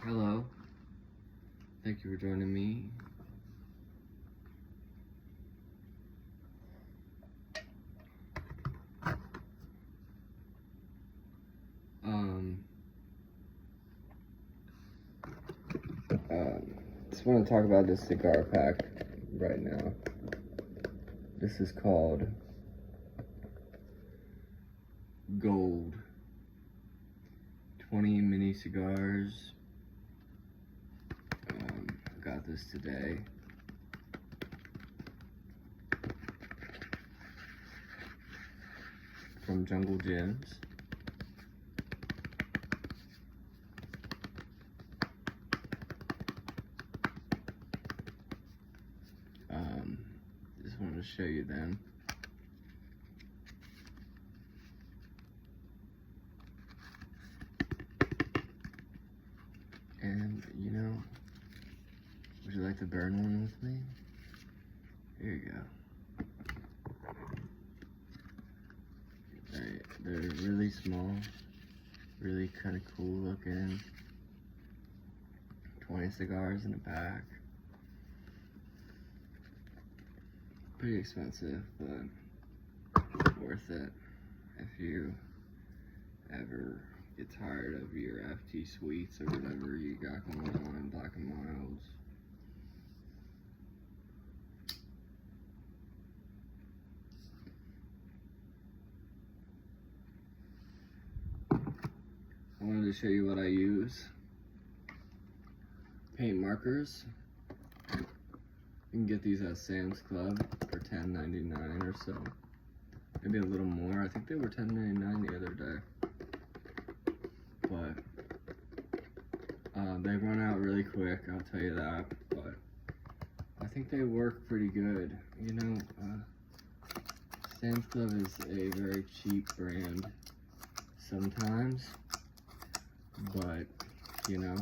Hello, thank you for joining me. Just want to talk about this cigar pack right now. This is called Gold 20 mini cigars. Got this today. From Jungle Gems. Just wanted to show you them. And, you know, would you like to burn one with me? Here you go. They're really small, really kind of cool looking. 20 cigars in a pack. Pretty expensive, but worth it if you ever get tired of your FT Sweets or whatever you got going on, Black and Milds. I wanted to show you what I use. Paint markers. You can get these at Sam's Club for $10.99 or so. Maybe a little more. I think they were $10.99 the other day. But they run out really quick, I'll tell you that. But I think they work pretty good. You know, Sam's Club is a very cheap brand sometimes. But, you know,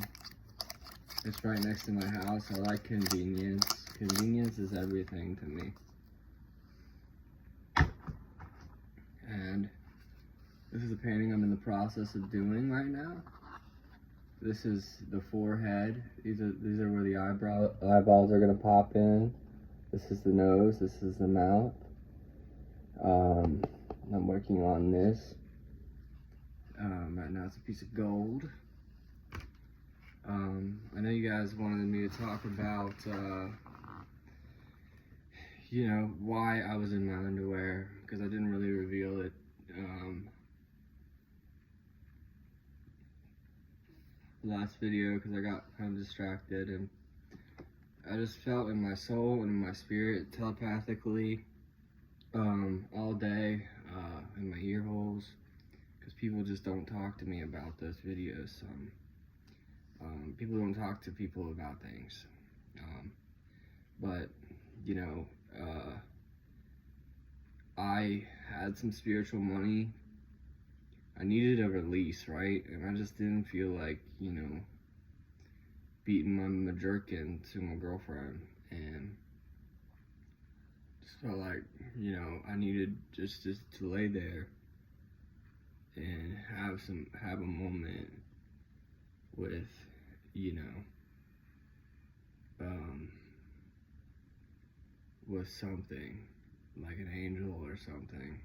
it's right next to my house. I like convenience. Convenience is everything to me. And this is a painting I'm in the process of doing right now. This is the forehead. These are where the eyeballs are gonna pop in. This is the nose. This is the mouth. I'm working on this. Right now it's a piece of gold. I know you guys wanted me to talk about, you know, why I was in my underwear, because I didn't really reveal it. Last video, because I got kind of distracted, and I just felt in my soul and in my spirit telepathically all day in my ear holes, because people just don't talk to me about those videos. People don't talk to people about things, but you know, I had some spiritual money. I needed a release, right? And I just didn't feel like, you know, beating my jerkin to my girlfriend, and just felt like, you know, I needed just to lay there and have a moment with, you know, with something like an angel or something.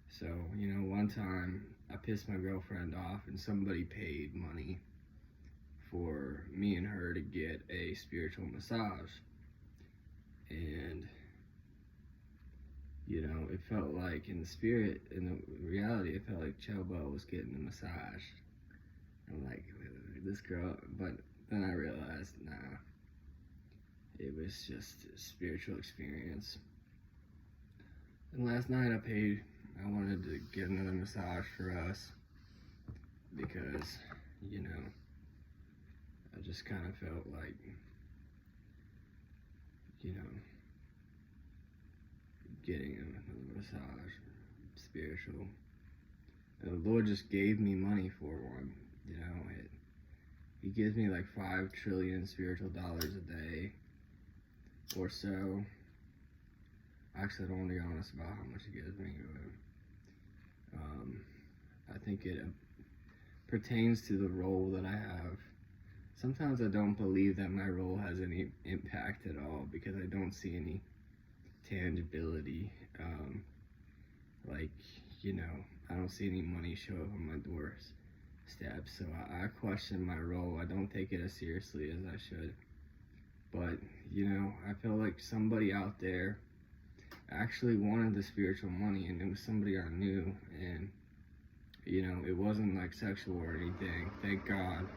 So, you know, one time I pissed my girlfriend off and somebody paid money for me and her to get a spiritual massage. And, you know, it felt like in the spirit, in the reality, it felt like Chelbo was getting a massage. I'm like, this girl, but then I realized, nah, it was just a spiritual experience. And last night I wanted to get another massage for us because, you know, I just kind of felt like, you know, getting another massage, spiritual. And the Lord just gave me money for one, you know. He gives me like 5 trillion spiritual dollars a day or so. Actually, I don't want to be honest about how much he gives me, but I think it pertains to the role that I have, sometimes I don't believe that my role has any impact at all because I don't see any tangibility. Like, you know, I don't see any money show up on my doorstep, so I question my role. I don't take it as seriously as I should. But, you know, I feel like somebody out there actually wanted the spiritual money, and it was somebody I knew, and, you know, it wasn't like sexual or anything, thank God.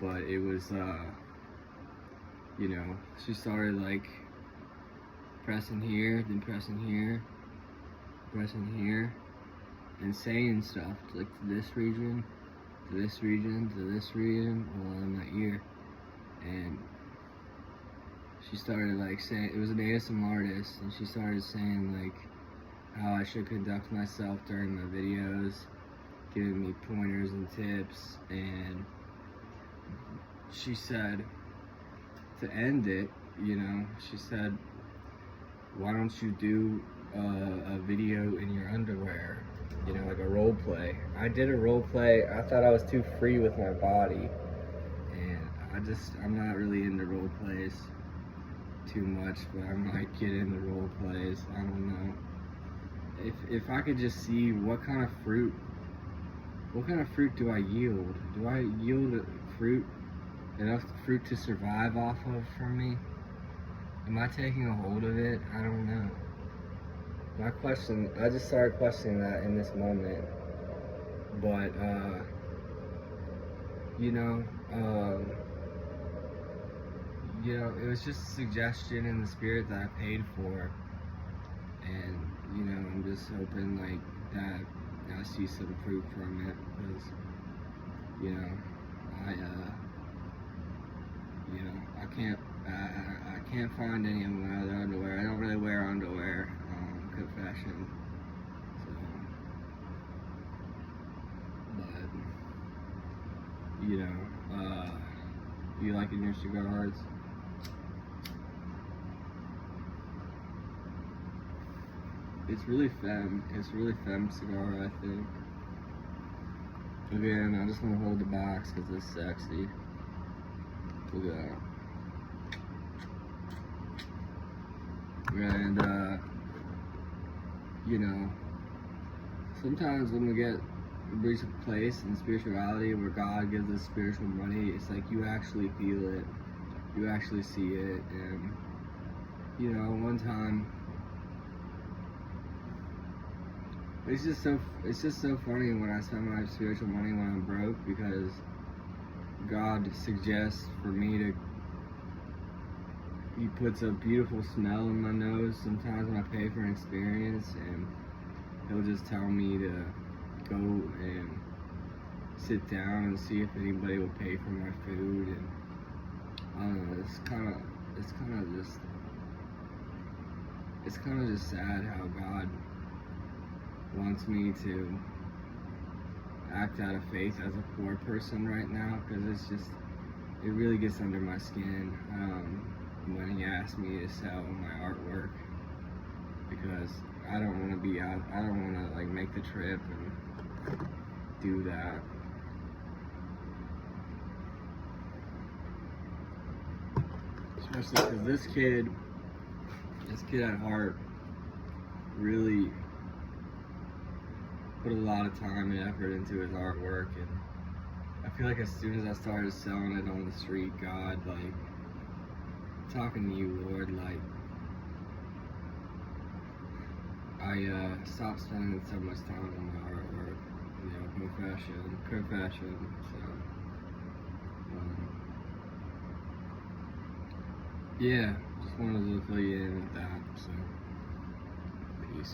But it was, you know, she started like pressing here, then pressing here, and saying stuff like to this region, to this region, to this region, all in my ear. And she started like saying, it was an ASMR artist, and she started saying like how I should conduct myself during my videos, giving me pointers and tips. And she said, to end it, you know, she said, why don't you do a video in your underwear, you know, like a role play. I did a role play. I thought I was too free with my body, and I'm not really into role plays too much, but I might get into role plays. I don't know. If I could just see what kind of fruit do I yield? Do I yield enough fruit to survive off of from me? Am I taking a hold of it? I don't know. I just started questioning that in this moment. But, you know, it was just a suggestion in the spirit that I paid for. And, you know, I'm just hoping, like, that I see some fruit from it. Because, you know, I can't find any of my other underwear. I don't really wear underwear, confession. So, but, you know, you liking your cigars? It's really femme cigar, I think. Again, I just want to hold the box because it's sexy. Look at that. And, you know, sometimes when we reach a place in spirituality where God gives us spiritual money, it's like you actually feel it, you actually see it. And, you know, one time, it's just so funny when I spend my spiritual money when I'm broke, because God suggests for me He puts a beautiful smell in my nose sometimes when I pay for an experience, and He'll just tell me to go and sit down and see if anybody will pay for my food. And I don't know, it's kind of just sad how God wants me to act out of faith as a poor person right now, because it really gets under my skin when He asks me to sell my artwork, because I don't want to like make the trip and do that. Especially because this kid at heart really put a lot of time and effort into his artwork, and I feel like as soon as I started selling it on the street, God, like, talking to you, Lord, like, I stopped spending so much time on my artwork, you know, confession, so, yeah, just wanted to fill you in with that, so, peace.